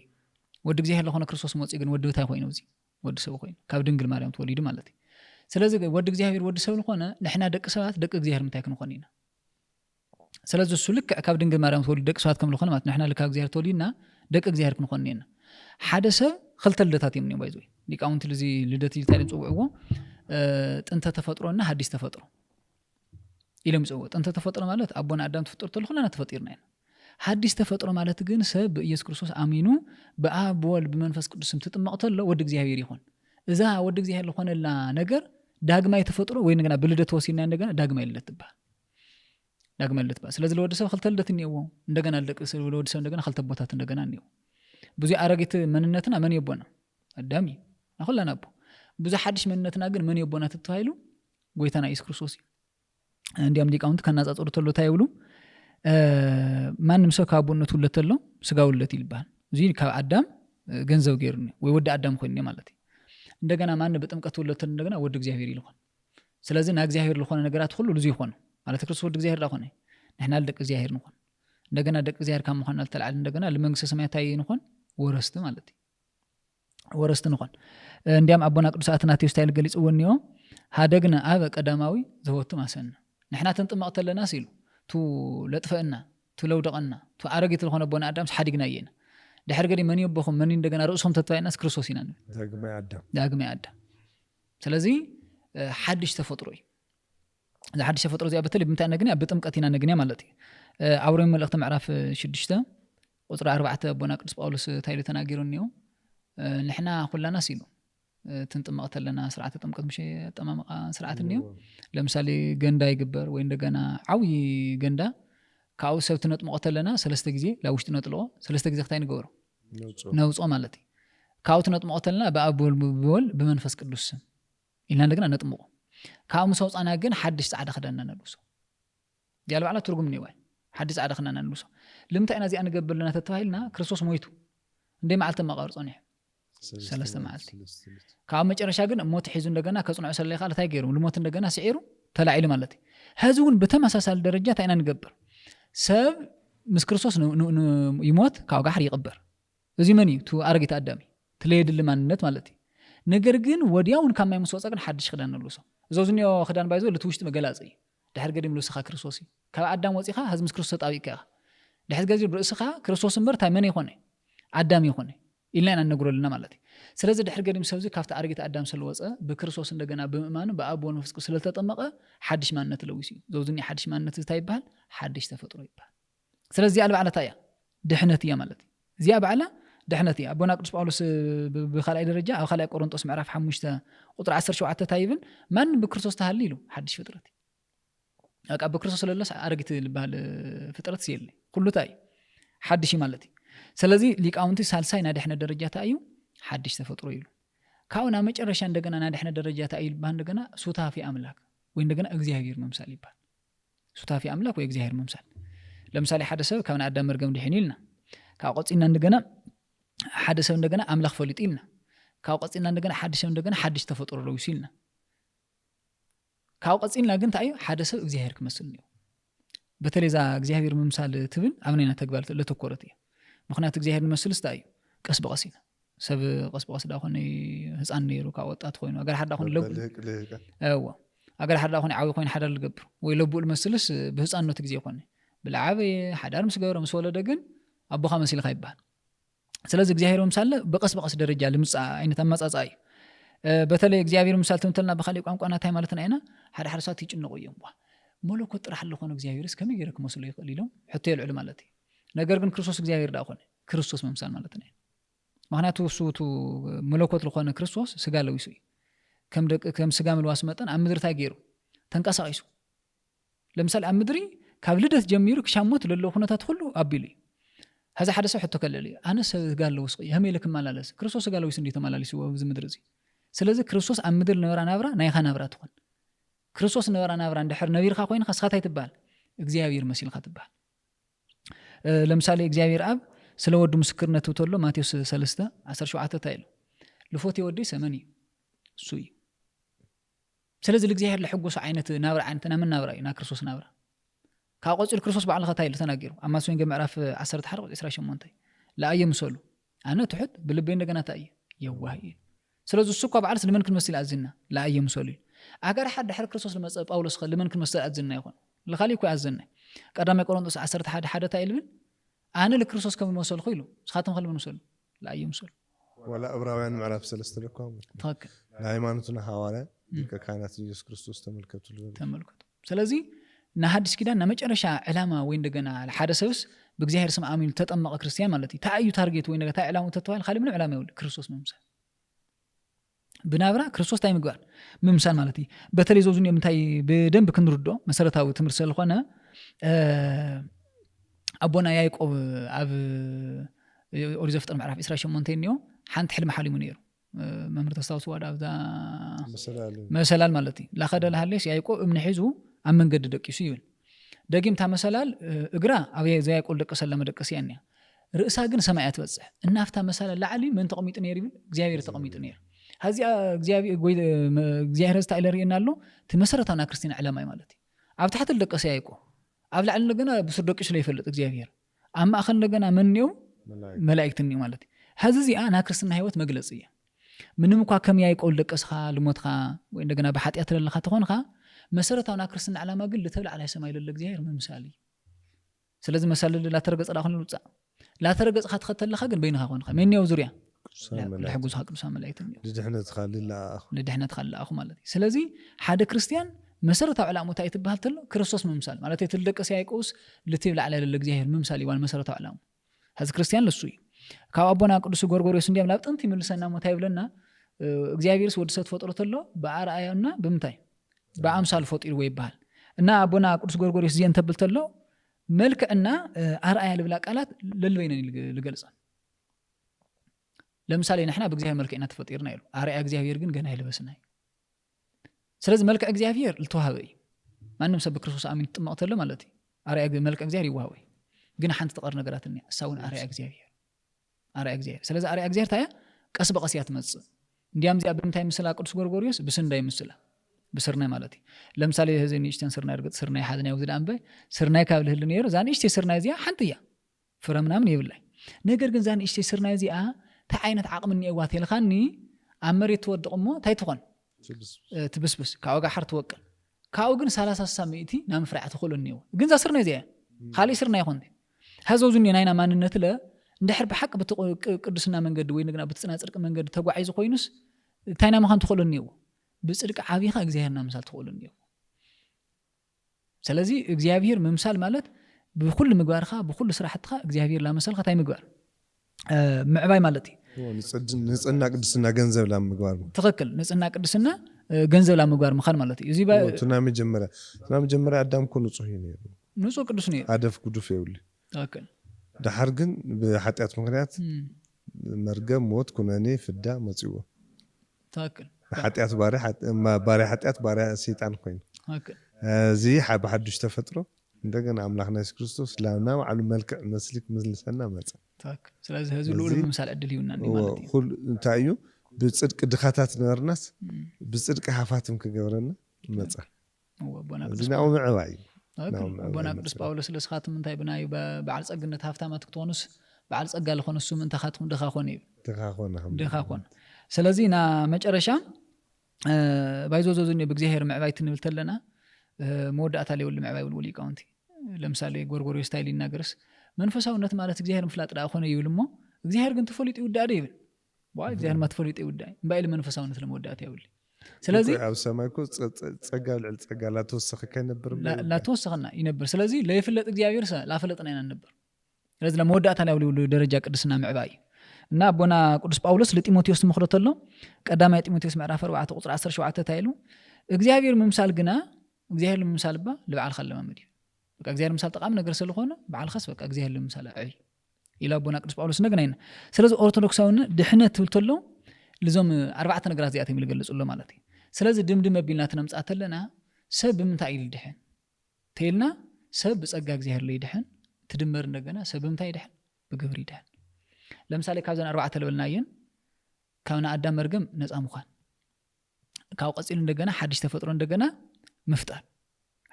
ለሆነ ክርስቶስ ሞጽ ግን ወድ ታይ ሆይነው እዚ ወድ ሰው ሆይነ ካብ ድንግል ማርያም ተወሊድ ማለት ስለዚህ ወድ እግዚአብሔር ወድ ሰው ለሆነ ንሕና ደቅ ሰባት ደቅ እግዚአብሔር ምታይ ክንኾንና ስለዚህ እሱ ልክ ካብ ድንግል ማርያም ተወሊድ ደቅ ሰባት ከም ለሆነ ማለት ንሕና ልክ ካብ እግዚአብሔር ተወሊድና ደቅ እግዚአብሔር ክንኾንና ሓደ ሰብ ክልተ ልደታት እዮም ባይዞይ ሊቃውንት ለዚ ልደት ይልታልን ጽውዕዎ ጥንተ ተፈጥሮና ሐዲስ ተፈጥሮ ኢለም ጽውዕ ጥንተ ተፈጥሮ ማለት አቦና አዳም ተፈጥሮ ተልሆነ ተፈጥርና ሐዲስ ተፈጥሮ ማለት ግን ሰብ ኢየሱስ ክርስቶስ አሚኑ በአብ ወልድ በመንፈስ ቅዱስ ስም ተጠመቀተለ ወድ እግዚአብሔር ይሆን እዛ ወድ እግዚአብሔር ለሆነላ ነገር ዳግማይ ተፈጥሮ ወይ እንደገና በልደት ወሲና እንደገና ዳግማይ ልደትባ ስለዚህ ለወድ ሰብ خلተ ልደት ነው እንደገና ለወድ ሰብ እንደገና خلተ ቦታት እንደገና ነው ብዙ አረጋግጥ መንነትና ማን ይቦና አዳሚ አሁን አቦ ብዙ ሐዲስ መንነትና ግን ማን ይቦና ተተዋይሉ ጎይታና ኢየሱስ ክርስቶስ እንዲያም ሊቃውንት ከናጻጽሩ ተሎ ታይውሉ ማንም ሰው ካብነቱ ለተሎ ስጋውለት ይልባል እዚ ካብ አዳም ገንዘብ ገርኒ ወይ ወደ አዳም ኮይነ ማለት እንደገና ማን በጥምቀቱ ለተሎ እንደገና ወደ እግዚአብሔር ይልሆን ስለዚህ ና እግዚአብሔር ለሆነ ነገራት ሁሉ ልዚ ይሆን ማለት ክርስቶስ ወደ እግዚአብሔር ለሆነ ነህና ለደቅ እግዚአብሔር ነው እንደገና ደቅ እግዚአብሔር ካም ሆነ ተልዓል እንደገና ለመንግስተ ሰማያት ታይይንሆን ወረስተ ማለት ወረስተ ነው እንዲያም አቦና ቅዱስ አትናቴዎስ ታይል ገሊጽ ወንዮ ሃደግና አበ ቀዳማዊ ዘወቱ ማሰነ ነህና ተንጥመቅተለና ሲሉ ቱ ለጥፈና ቱ ለውደቀና ቱ አረጋግጥ ለሆነ ቦና አዳም ሐዲግና የና ድሕር ገዲ መን ይቦኹም መን እንደገና ርእሶም ተተባይናስ ክርስቶስ ኢና ዳግማይ አዳም ስለዚ ሓድሽ ተፈጥሮ እዩ እዚ ሓድሽ ተፈጥሮ እዚኣ በተለይ ብምንታይ ነግንያ ብጥምቀት ኢና ነግንያ ማለት እዩ አውሮም መልእክቲ ምዕራፍ 6 ቁጥሪ 4 አቦና ቅዱስ ጳውሎስ ታይሉ ተናገሩኒዮ ንሕና ኩላና ሲሉ ትንጥምቀት ለና ስርዓተ ጥምቀት ምሽ ጠማምቃ ስርዓት እንዮ ለምሳሌ ገንዳ ይግበር ወይ እንደገና ዓዊ ገንዳ ካው ሰብ ትነጥምቀት ለና ሰለስተ ጊዜ ላውሽት ነጥልቆ ሰለስተ ጊዜ ክታይ ንገበሮ ነውጾ ማለት እዩ ካው ትነጥምቀት ለና በአብ ወልድ በመንፈስ ቅዱስ ኢልና እንደገና ነጥምቆ ካው ምሰውጻና ግን ሓድሽ ጻዕዳ ክዳንና ነልብሶ ያለ ባዕላ ትርጉም ነው ሓድሽ ጻዕዳ ክዳንና ነልብሶ ለምንታይ ናዚ አንገበልና ተተባሂልና ክርስቶስ ሞይቱ እንደ ማዓልተ መቃርጾን ይሄ ሰለስተ ማዓልቲ ካው መጨረሻ ግን ሞት ሒዙ እንደገና ከጽኑዕ ሰለይ ቃል ታይ ገይሩ ለሞት እንደገና ሲዒሩ ተላዒሉ ማለት እዩ ህዝቡን በተመሳሳለ ደረጃ ታይና ንገበር ሰብ ምስ ክርስቶስ ይሞት ካው ጋር ይቅበር እዚ መን እዩ ቱ አርጊት አዳሚ ትለይድል ማንነት ማለት እዩ ነገር ግን ወዲያውን ከማይ ምስ ወፀቅን ሓድሽ ክዳን ነልብሶ እዞዝኒዮ ክዳን ባይዞ ለትውሽት መገላጽ እዩ ድሕር ገዲ ምልስኻ ክርስቶስ እዩ ካብ አዳም ወፂኻ ህዝብ ምስ ክርስቶስ ተጣቢቅካ ድሕር ገዲ ርእስኻ ክርስቶስ እምበር ታይ መን ይኾነ አዳም ይኾነ ኢልና ነግሮልና ማለት እዩ ስለዚህ ድሕር ገዲ ሰብዚ ካብታ አርጊት አዳም ስለወፀ በክርስቶስ እንደገና በመእማኑ በአብ ወልድ መንፈስ ቅዱስ ስለተጠመቀ ሓድሽ ማንነት ለዊስ እዩ ዘውዝኒ ሓድሽ ማንነት እንታይ ይባል ሓድሽ ተፈጥሮ ይባል ስለዚህ አልባዕላታ ያ ድሕነት ያ ማለት እዩ እዚያ ባዕላ ድሕነት ያ አቦና ቅዱስ ጳውሎስ በኻላይ ደረጃ ኣብ ኻላይ ቆሮንቶስ ምዕራፍ 5 ቁጥሪ 17 ታይብን ማን በክርስቶስ ተሃሊ ኢሉ ሓድሽ ፍጥረት አቃ በክርስቶስ ስለለስ አርጊት ልባል ፍጥረት ሲል ኩሉ ታይ ሓድሽ ማለት እዩ ስለዚህ ሊቃውንቲ ሳልሳይ ና ድሕነት ደረጃ ታዩ ሓድሽ ተፈጥሮ ይሉ ካውና መጨረሻ እንደገና ና ድሕነት ደረጃ ታዩ ባህ እንደገና ሱታፊ አምላክ ወይ እንደገና እግዚአብሔር መምሳል ይባል ሱታፊ አምላክ ወይ እግዚአብሔር መምሳል ለምሳሌ ሓደ ሰብ ካብና አዳም መርገም ድሕን ኢልና ካብ ቆጽና እንደገና ሓደ ሰብ እንደገና አምላክ ፈሊጥ ኢልና ካብ ቆጽና እንደገና ሓድሽ ሰብ እንደገና ሓድሽ ተፈጥሮ ለዊስ ኢልና ካብ ቆጽና ግን ታዩ ሓደ ሰብ እግዚአብሔር ክመስል ነው በተለይ ዛ እግዚአብሔር መምሳል ትብል አምነና ተግባር ለተኮረት እዩ ምክንያቱ እግዚአብሔር መስል ስታይ ቀስ በቀስ ኢና ሰብ ቀስ በቀስ ዳኾነ ህፃን ነይሩ ካብ ወጣት ኮይኑ አገር ሓዳ ኮይኑ ለቡ አዎ አገር ሓዳ ኮይኑ ዓዊ ኮይኑ ሓዳር ልገብር ወይ ለቡል መስልስ በህፃንነት ጊዜ ኮይኑ ብልዓበ ሓዳር ምስ ገበረ ምስ ወለደ ግን አቦኻ መስልካ ይባል ስለዚህ እግዚአብሔር መምሳል በቀስ በቀስ ደረጃ ለምጻ አይነት አማጻጻ እዩ በተለይ እግዚአብሔር መምሳል ተምተልና በኻሊ ቋንቋና ታይ ማለትና አይና ሓደ ሓደ ሰዓት ይጭነቁ እዮም መለኮት ጥራሕ ለኾነ እግዚአብሔርስ ከመይ ገይረክ መስሎ ይኽእል ኢሎም ሕቶ ይልዕሉ ማለት እዩ ነገር ግን ክርስቶስ እግዚአብሔር ዳኾነ ክርስቶስ መምሳል ማለት ነው ምክንያቱ እሱቱ መለኮት ለኾነ ክርስቶስ ስጋ ለዊሱ እዩ ከም ስጋ መልዋስ መጠን ኣብ ምድሪ ታይ ገይሩ ተንቀሳቂሱ ለምሳሌ ኣብ ምድሪ ካብ ልደት ጀሚሩ ክሻሞት ለለው ኩነታት ሁሉ አቢሉ هذا حدث حتى كللي أنا سجال له وسقي هم يلك مالالس كريستوس قال له يسندي تمالالس هو بزمدرزي سلازي كريستوس أمدر نورا نابرا نايخا نابرا تكون كريستوس نورا نابرا عند نبير خاوين خاص خاطي تبال እግዚአብሔር መሲል خاطبال ለምሳሌ እግዚአብሔር አብ ስለወዱ ምስክርነቱ ተሎ ማቴዎስ 3:17 ታይሉ ለፎት ይወዲ ሰመኒ ሱይ ስለዚህ እግዚአብሔር ለሕጎስ አይነት ናብራ አንተና ምን ናብራ ና ክርስቶስ ናብራ ካቆጽል ክርስቶስ በዓል ኸታይሉ ተናገሩ አማስ ወንጌ ምዕራፍ 11:28 ለአየ ምሰሉ አነ ትሕት በልቤ እንደገና ታየ የዋህ ስለዚህ እሱ እኮ በዓል ስለምን ክንመስል አዝና ለአየ ምሰሉ አገር ሓደ ሕር ክርስቶስ ለመጸ ጳውሎስ ለምን ክንመስል አዝና ይሆን ለኻሊ እኮ አዝና ቀዳማይ ቆሮንቶስ 11:1 ታይልብን አነ ለክርስቶስ ከመሰል ኸይሉ ስኻተም ኸል ምንሰሉ ለአየ ምሰሉ ወላ ዕብራውያን ምዕራፍ 3 ልኳም ተከ ለሃይማኖትና ሐዋርያ ከካህናት ኢየሱስ ክርስቶስ ተመልከቱ ስለዚህ ናሐድስ ኪዳን ናመጨረሻ ዕላማ ወይ እንደገና ለሓደ ሰብስ በእግዚአብሔር ስም አሚን ተጠመቀ ክርስቲያን ማለት እዩ ታዩ ታርጌት ወይ እንደገና ታይ ዕላማ ተተዋል खाली ምን ዕላማ ይውል ክርስቶስ መምሰል ብናብራ ክርስቶስ ታይ ምግባር መምሰል ማለት እዩ በተለይ ዞዙን የምታይ በደንብ ክንርዶ መሰረታዊ ትምህርት ስለሆነ አቦና ያዕቆብ አብ ኦሪት ዘፍጥረት ምዕራፍ 28 ነው ሓንቲ ሕልም ሓሊሙ ነይሩ መምህር ተስታውሱ ዋዳብዛ መሰላል ማለት እዩ ላኸደ ለሃለስ ያዕቆብ እምነ ሒዙ ኣብ መንገዲ ደቂሱ ይብል ደጊምታ መሰላል እግራ ኣብ ያዕቆብ ደቀሰለ መደቀስ ያንያ ርእሳ ግን ሰማያት በጽሕ እናፍታ መሰላል ላዕሊ ምን ተቀሚጥ ነይር ይብል እግዚአብሔር ተቀሚጥ ነይር هذه እግዚአብሔር ስታይለሪና አሎ ተመሰረታና ክርስቲያን ዕላማ ማለት እዩ ኣብ ታሕት ደቀስ ያዕቆብ ኣብ ላዕሊ እንደገና ብስርደቅሽ ላይ ይፈልጥ እግዚአብሔር ኣማ አኸ እንደገና መንኒው መላእክትኒ ማለት እዩ هذه አና ክርስትና ህይወት መግለጽ እዩ ምንም እንኳን ከም ያዕቆብ ደቀስኻ ልሞትኻ ወይ እንደገና በኃጢአት ለለኻ ተኾንኻ መሰረታውና ክርስትና ዓላማ ግን ለተብላ ዓላይ ሰማይ ለለ እግዚአብሔር መምሳሊ ስለዚህ መሰለል ላ ተረገጸ ዳኹን ልውጻ لا ترقص خات ختل لخا بينها خون من يو زريا لحقوز قدوسان ملائكه لدحنا تخلي لا اخو لدحنا تخلي اخو مالتي سلازي حدا كريستيان مسرته علامه تاع يتبهل تلو كريستوس ممثال مالتي تلقس يايقوس لتبلع على للغزير ممثال يوان مسرته علامه هذا كريستيان لسوي كاو ابونا قدوس غورغوريوس انديام لاب طنت يملسنا موتا يبلنا እግዚአብሔርስ ወድ ሰት ፈጥሮተሎ በአርአያና በምታይ በአምሳል ፈጥሮ ይባል እና አቡና ቅዱስ ጎርጎርዮስ ዚን ተብልተሎ መልክና አርአያ ልብላ ቃላት ለልበይነን ልገልጻ ለምሳሌ ነحنا በእግዚአብሔር መልክና ተፈጥርና ይሉ አርአያ እግዚአብሔር ግን ገና ይልበስና ስለዚህ መልክ እግዚአብሔር ልተዋህበይ ማንንም ሰብ ክርስቶስ አሚን ጥማቅተለ ማለት አርአያ መልክ እግዚአብሔር ይዋህበይ ግን ሓንቲ ተቀር ነገራትኒ አሳውን አርአያ እግዚአብሔር ስለዚህ አርአያ እግዚአብሔር ታያ ቀስ በቀስ ያትመጽ እንዲያም ዚያ በምታይ ምስላ ቅዱስ ጎርጎርዮስ ብስንዳይ ምስላ ብስርናይ ማለት ለምሳሌ ህዝን ይሽተን ስርናይ እርግጥ ስርናይ ሓድና ይወዝድ አንበ ስርናይ ካብልህ ልነር ዛን ይሽተ ስርናይ ዚያ ሓንትያ ፍረምናምን ይብላይ ነገር ግን ዛን ይሽተ ስርናይ ዚያ ታ ዓይነት ዓቅምኒ እዋት ይልኻኒ አመሬት ተወድቅሞ ታይ ትኾን ትብስብስ ካውጋ ሓር ተወቅል ካው ግን 30 ሚእቲ ናም ፍራዓት ተخلنيው ግን ዛ ስርናይ ዚያ ሓሊ ስርናይ ይኾን ሃዘውዝኒ ናይና ማንነት ለ እንደሕር بحق ቅዱስና መንገድ ወይ ንግና በተጽና ጽድቅ መንገድ ተጓዓይዙ ኮይኑስ ታይና ማኻን ተخلنيው በጽድቅ ዓቢኻ እግዚአብሔርና ምሳል ተخلنيው ስለዚህ እግዚአብሔር መምሳል ማለት በኩል ምግባርኻ በኩል ስራሕትኻ እግዚአብሔር ላመሰልኻ ታይ ምግባር ምዕባይ ማለት ንጽና ቅዱስና ገንዘብ ላምግባር ትክክል ንጽና ቅዱስና ገንዘብ ላምግባር ምኻን ማለት እዚ ቱና መጀመሪያ አዳም ኮ ንጹህ ነው ንጹህ ቅዱስ ነው አደፍ ጉዱፍ ይውል ትክክል دحر ግን በኃጢአት ምክንያት መርገም ሞት ኩነኔ ፍዳ መጽዮ ታከል ኃጢአት ባሪያ ኃጢአት ባሪያ ሰይጣን ኮይኑ ታከል እዚ በሐዱሽ ተፈጥሮ እንደገና አምላክና ኢየሱስ ክርስቶስ ላና ዓሉ መልክዕ መስሊክ መስልሰና መጽ ታከል ስለዚህ ህዝብ ሁሉ ምሳል ዕድል ይውና ማለት ሁሉ ታዩ በጽድቅ ድኻታት ነርናስ በጽድቅ ሐፋትም ከገብረና መጽ ወቦና ዝናው ምዕባይ አቡና ቅዱስ ጳውሎስ ለስኻትም እንታይ ብናዩ በዓል ጸግነት ሀፍታማት ክትሆኑስ በዓል ጸጋ ለኾነሱ ምን ተኻትም ደኻኾነ ደኻኾነ ስለዚህ ና መጨረሻ ባይዞዞዝኒ በእግዚአብሔር ምዕባይ ትንብል ተለና መወዳእታ ላይ ወል ምዕባይ ወል ሊቃውንቲ ለምሳሌ ጎርጎርዮስ ስታይል ይናገርስ መንፈሳውነት ማለት እግዚአብሔር ፍላጥ ዳኾነ ይብልሞ እግዚአብሔር ግን ተፈልጥ ይውዳደ ይብል ወይ እግዚአብሔር ማትፈልጥ ይውዳይ ባይል መንፈሳውነት ለመወዳእታ ይብል ስለዚህ ያው ሰማይኮ ጸጋው ለጸጋ ላተወሰኸ ከነበር ላተወሰኸና ይነበር ስለዚህ ለይፍለጥ እግዚአብሔር ላፈለጥና ይነበር ስለዚህ ለመወዳእታ ላይ ወል ደረጃ ቅድስና ምዕባይ እና አቡና ቅዱስ ጳውሎስ ለጢሞቴዎስ ምኽረተሎ ቀዳማይ ጢሞቴዎስ ምዕራፍ 4 ቁጥር 17 ታይሉ እግዚአብሔር መምሳል ግና እግዚአብሔር መምሳልባ ለበዓል ኸለማመድ በቃ እግዚአብሔር መምሳል ጠቃም ነገር ስለሆነ በዓል ኸስ በቃ እግዚአብሔር መምሳል አይ ኢላ አቡና ቅዱስ ጳውሎስ ነገናይና ስለዚህ ኦርቶዶክሳውያን ድህነት ትብልተሎ ለዞም 4 ነገራት ዚያት የሚገልጹሉ ማለት ነው ስለዚህ ድምድም ቢልና ተነምጻተለና ሰብ ምንታይ ይልድህን ተይልና ሰብ ጸጋ እግዚአብሔር ላይ ይድህን ትድመር እንደገና ሰብ ምንታይ ይድህን በግብር ይድህን ለምሳሌ ካብዘን 4 ለበልናየን ካብና አዳም መርገም ነፃ ምዃን ካው ቀጽል እንደገና ሐዲስ ተፈጥሮ እንደገና መፍጣር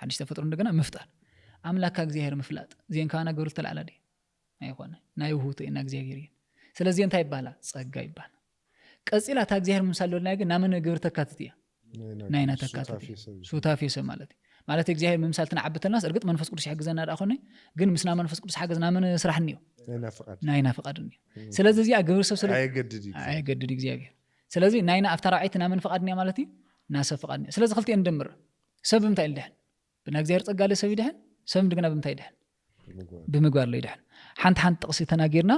ሐዲስ ተፈጥሮ እንደገና መፍጣር አምላክ እግዚአብሔር መፍላጥ ዜን ካና ግብር ተላላዲ አይሆነ ናይሁት እና እግዚአብሔር ስለዚህ እንታይ ይባላል ጸጋ ይባላል ቀጽላ ታ እግዚአብሔር መምሳለውና ግን ናምን ግብር ተካትቲያ ናይና ተካትቲ ሱታፊሰ ማለት እግዚአብሔር መምሳል ተናዓብተናስ እርግጥ መንፈስ ቅዱስ ያግዘና ዳኾነ ግን ምስና መንፈስ ቅዱስ ያግዘና ምን ስራሕኒ ናይና ፈቃድኒ ስለዚህ እዚያ ግብር ሰብ አይገድድ እግዚአብሔር ስለዚህ ናይና አፍተራዓይት ናምን ፈቃድኒ ማለት ናሰብ ፈቃድኒ ስለዚህ خلتي እንደምር ሰብ ምንታይ ይልደህን ብና እግዚአብሔር ጸጋ ለሰብ ይልደህን ሰብ እንደገና ብምንታይ ይልደህን ብምግባር ላይ ይልደህን ሓንት ጥቅሲ ተናገርና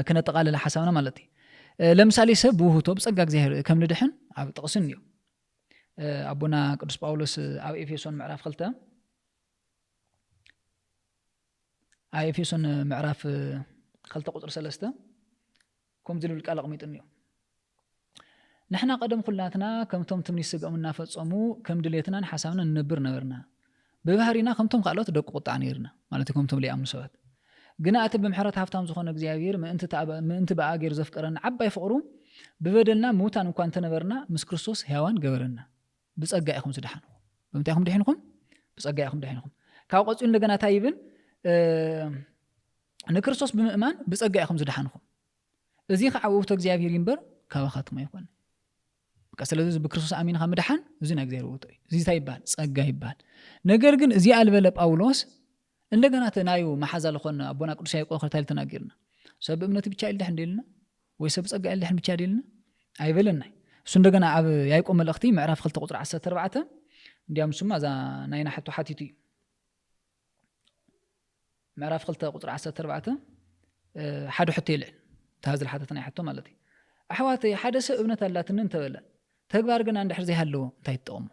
ከነጠቃለለ ሐሳብና ማለት ለምሳሌ ሰብ ውህቶ በጸጋ እግዚአብሔር ከም ልድህን ኣብ ጥቅስን እዩ አቡና ቅዱስ ጳውሎስ ኣብ ኤፌሶን ምዕራፍ 2 ኤፌሶን ምዕራፍ 2 ቁጥር 3 ከም ዝብል ቃል አቅሚጥን እዩ نحنا قدم كلاتنا كم توم تمني سقمنا فصمو كم دليتنا حسابنا ننبر نبرنا ببهرينا كم توم قالوت دق قطع نيرنا مالتكم توم لي امن سوات غنات بمحرات هافتام زخون እግዚአብሔር ምን እንት በአገር ዘፍቀረን አባይ ፍቅሩ በበደልና ሙታን እንኳን ተነበርና ምስ ክርስቶስ ሕያዋን ገበረና በጸጋ ይኹም ዝድሓን በምታይኹም ድሕንኹም በጸጋ ይኹም ድሕንኹም ካብ ቆጽኡ እንደገና ታይብን ንክርስቶስ ብምእማን በጸጋ ይኹም ዝድሓንኹም እዚ ከዓውቶ እግዚአብሔር ይንበር ካባኻትማ ይኹን ስለዚህ በክርስቶስ አሚን ከምድሓን እዚ ና እግዚአብሔር ወጥቶ እዚ ታይ ይባል ጸጋ ይባል ነገር ግን እዚ አልበለ ጳውሎስ እንደገና ተናዩ ማሓዛ ለኾነ አቦና ቅዱስ ያዕቆብ ከታል ተናገርና ሰብ እምነት ብቻ ይልህ እንደልና ወይ ሰብ ጸጋ ይልህ ብቻ አይደልና አይበለና እሱ እንደገና አብ ያዕቆብ መልእክቲ ምዕራፍ 2 ቁጥር 14 እንዲያም ስማ ዛ ናይና ሐቱ ሐቲቱ ምዕራፍ 2 ቁጥር 14 ሓደ ሕቶ ይልዕ ተሃዝል ሓተትና ይሕቶ ማለት እዩ ኣሕዋተይ ሓደ ሰብ እምነት ኣላትን እንተበለ ተግባር ግን አንድ ሕርዚ ያለው እንታይ ይጠቅሙ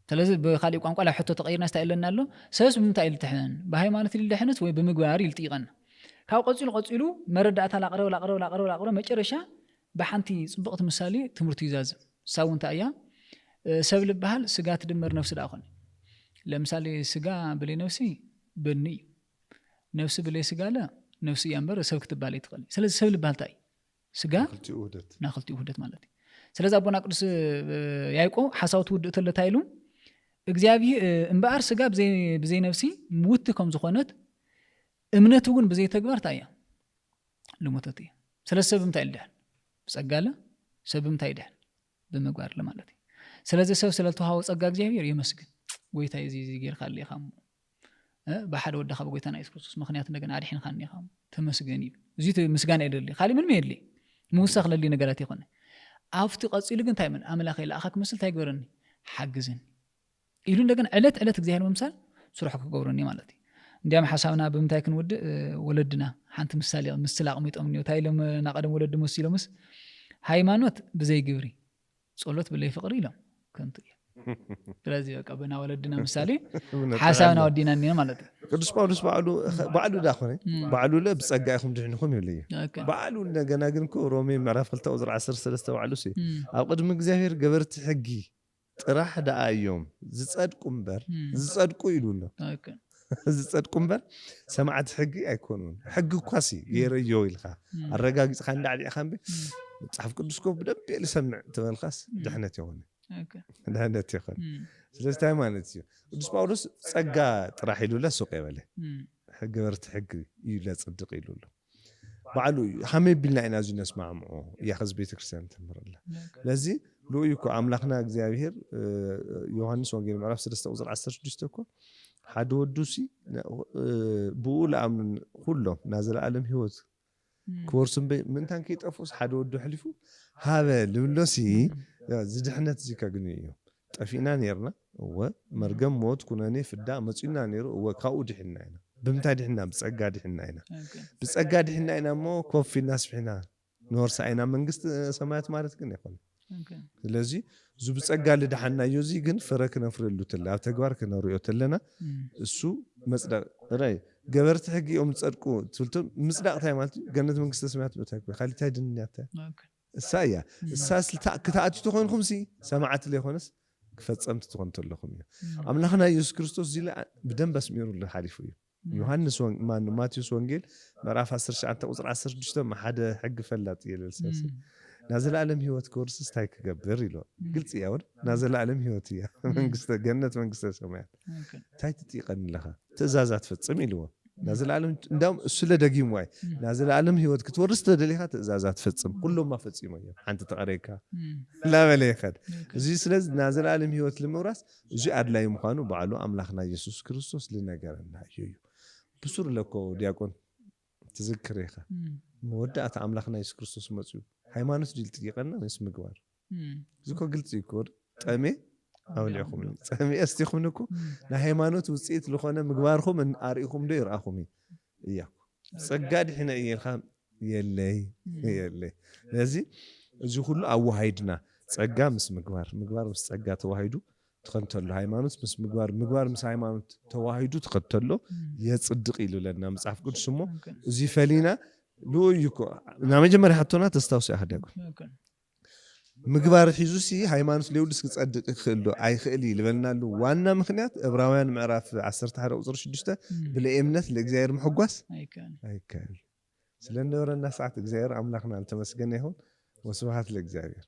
ስለዚህ በኻሊ ቋንቋ ላይ ሕቶ ተቀይርና ስታይለና አሎ ሰብስ ብምንታይ ይልትሕን በሃይማኖት ይልትሕንስ ወይ በምግባር ይልጥይቀና ካብ ቀፂሉ መረዳእታ ላቅረብ መጨረሻ በሓንቲ ጽብቕት ምሳሌ ትምህርቱ ይዛዝም ሳውንታ እያ ሰብ ልበሃል ስጋ ትድመር ነፍስ ዳኾን ለምሳሌ ስጋ ብለይ ነፍሲ በኒ ነፍስ ብለይ ስጋ ለ ነፍሲ ያንበር ሰብ ክትባል ይትቀል ስለዚህ ሰብ ልበሃል ታይ ስጋ ናኽልቲ ውህደት ማለት ስለዚህ አቦና ቅዱስ ያዕቆብ ሓሳውቱ ውድእት ለታይሉ እግዚአብሔር እንባር ስጋ ብዘይ ነፍሲ ሙት ከም ዝኾነት እምነቱ ግን ብዘይ ተግባር ታያ ለሞተት ስለዚህ ሰብም ታይልህ ጸጋለ ሰብም ታይልህ በመግባር ለማለት ስለዚህ ሰብ ስለተዋው ጸጋ እግዚአብሔር ይመስገን ጎይታ እዚ ጌርካለ ይኻም በሓደ ወደኻ በጎይታና ኢየሱስ ክርስቶስ ምክንያት እንደገና አድሒን ካን ይኻም ተመስገን ይብ እዚ ምስጋና ይደሊ ካሊ ምን ይደሊ ሙሳኽ ለሊ ነገራት ይኾነ አፍቲ ቀፂሉ ግን ታይመን አምላኽ ኢላአኻክ መስል ታይግበረኒ ሓግዝን ኢሉ እንደገና ዕለት እግዚአብሔር መምሳል ስሩሕ ክገብረኒ ማለት እዩ እንዲያም ሓሳብና ብምንታይ ክንወድ ወለድና ሓንቲ ምሳሌ ምስል አቅሚጦም ነው ታይለም ናቀደም ወለድ መስይሎምስ ሃይማኖት ብዘይ ግብሪ ጸሎት ብለይ ፍቅሪ ኢሎም ከንቱ ስለዚህ በቃ በና ወለድና ምሳሌ ሓሳብና ወዲናኒ ማለት እዩ ቅዱስ ጳውሎስ ባዕሉ ዳኾነ ባዕሉ ለብጸጋ ይኹም ድሕንኩም ይብልዩ ባዕሉ እንደገና ግን ሮሜ ምዕራፍ 2 ቁጥር 13 ባዕሉ ሲ ኣብ ቅድሚ እግዚአብሔር ገበርቲ ሕጊ ጥራሕ ዳኣ እዮም ዝጸድቁ ኢሉሎ ዝጸድቁ እምበር ሰማዕቲ ሕጊ ኣይኮኑን ሕጊ ኳሲ የረዮ ኢልካ አረጋግጽካ እንዳዕሊዕካ እምቢ መጽሐፍ ቅዱስ ኮ በደንብ ይሰምዕ ተበልካስ ድሕነት ይሆን ድሕነት ይሆን ስለዚህ ታይ ማለት እዩ ቅዱስ ጳውሎስ ጸጋ ጥራሕ ኢሉለ ሱቅ ይበለ ገበርቲ ሕጊ ኢሉ ጽድቅ ኢሉሎ ባዕሉ ሐመይ ቢልና ኢና ዚ ነስማዕምዖ ያኸዝ ቤተክርስቲያን ተምረላ ለዚ ሉይኮ አምላኽና እግዚአብሔር ዮሐንስ ወንጌል ምዕራፍ 6 ቁጥር 16 እኮ ሓደ ወዱሲ ብኡል አምን ሁሉም ናዘለ ዓለም ህይወት ኮርስም ምንታን ከይጠፉስ ሓደ ወዱ ሕሊፉ ሃበ ልብሎሲ ዝድሕነት ዚካ ግን እዩ ጠፊና ነርና ወመርገም ሞት ኩነኔ ፍዳ መጽና ነሩ ወካኡ ድሕና ኢና ብምንታይ ድሕና ብጸጋ ድሕና ኢና ብጸጋ ድሕና ኢና ሞ ኮፊና ስፍሕና ንወርሳ ኢና መንግስት ሰማያት ማለት ግን ይኾን ስለዚህ ዙብጸጋ ለዳሐና ዮዚ ግን ፈረክ ነፍረሉ ተላ ኣብ ተግባር ከነሪዮ ተለና እሱ መጽደቅ ራይ ገበርቲ ሕጊኦም ጸድቁ ትልቱ ምጽዳቅታይ ማለት ገነት መንግስት ሰማያት ነው ታይኮ ካሊታይ ድንያታ እሳያ እሳስልታ ክታአቱ ኮይንኩም ሲ ሰማዓት ለይኾነስ ክፈጸምት ትኾን ተለኹም አምላኽና ኢየሱስ ክርስቶስ ዚላ በደንብ አስሚሩ ለሐሊፉ ዮሐንስ ማቴዎስ ወንጌል ምዕራፍ 19 ቁጥር 16 ሓደ ሕግ ፈላጥ የለልሰስ ናዘለ ዓለም ህይወት ኮርስስ ታይ ክገብር ኢሎ ግልጽ ያው ናዘለ ዓለም ህይወት ያ መንግስት ገነት መንግስት ሰማያት ታይ ትጥይቀን ለኻ ትእዛዛት ፈጽም ኢልዎ ናዘለ ዓለም እንዳውም እሱ ለደጊም ዋይ ናዘለ ዓለም ህይወት ክትወርስ ተደሊኻ ትእዛዛት ፈጽም ሁሉም ማፈጽሙ እዩ አንተ ተቀረይካ ላበለይከድ እዚ ስለዚ ናዘለ ዓለም ህይወት ለመውራስ እዚ አድላይ ምዃኑ ባዕሉ አምላኽና ኢየሱስ ክርስቶስ ለነገረና እዩ ብሱር ለኮ ዲያቆን ትዝክር ይኻ መወዳእታ አምላኽና ኢየሱስ ክርስቶስ መጽኡ ሃይማኖት ድልጥ ይቀና ወይስ ምግባር ዝኮ ግልጽ ይኮር ጠሜ አውልዕኹም ጠሜ እስቲኹም ንኩ ለሃይማኖት ውጽኢት ለኾነ ምግባርኹም አርኢኹም ዶ ይራኹም እያኩ ጸጋድ ሕነ ይልኻ የለይ ለዚ እዚ ሁሉ አዋሃይድና ጸጋ ምስ ምግባር ምስ ጸጋ ተዋሃይዱ ተኸንተሉ ሃይማኖት ምስ ምግባር ምስ ሃይማኖት ተዋሃይዱ ተኸንተሉ የጽድቅ ኢሉ ለና መጽሐፍ ቅዱስ ሞ እዚ ፈሊና ሉይኮ ናመጀመሪያ ሐቶና ተስታውስ ያህደጉ ምግባር ሒዙሲ ሃይማኖት ለውልስ ክጸድቅ ይኽእሉ አይኽእል ይልበልናሉ ዋና ምክንያት ዕብራውያን ምዕራፍ 11 ቁጥር 6 ብለእምነት ለእግዚአብሔር ምሕጓስ አይካል ስለነበረና ሰዓት እግዚአብሔር አምላክና ተመስገነ ይሁን ወስብሐት ለእግዚአብሔር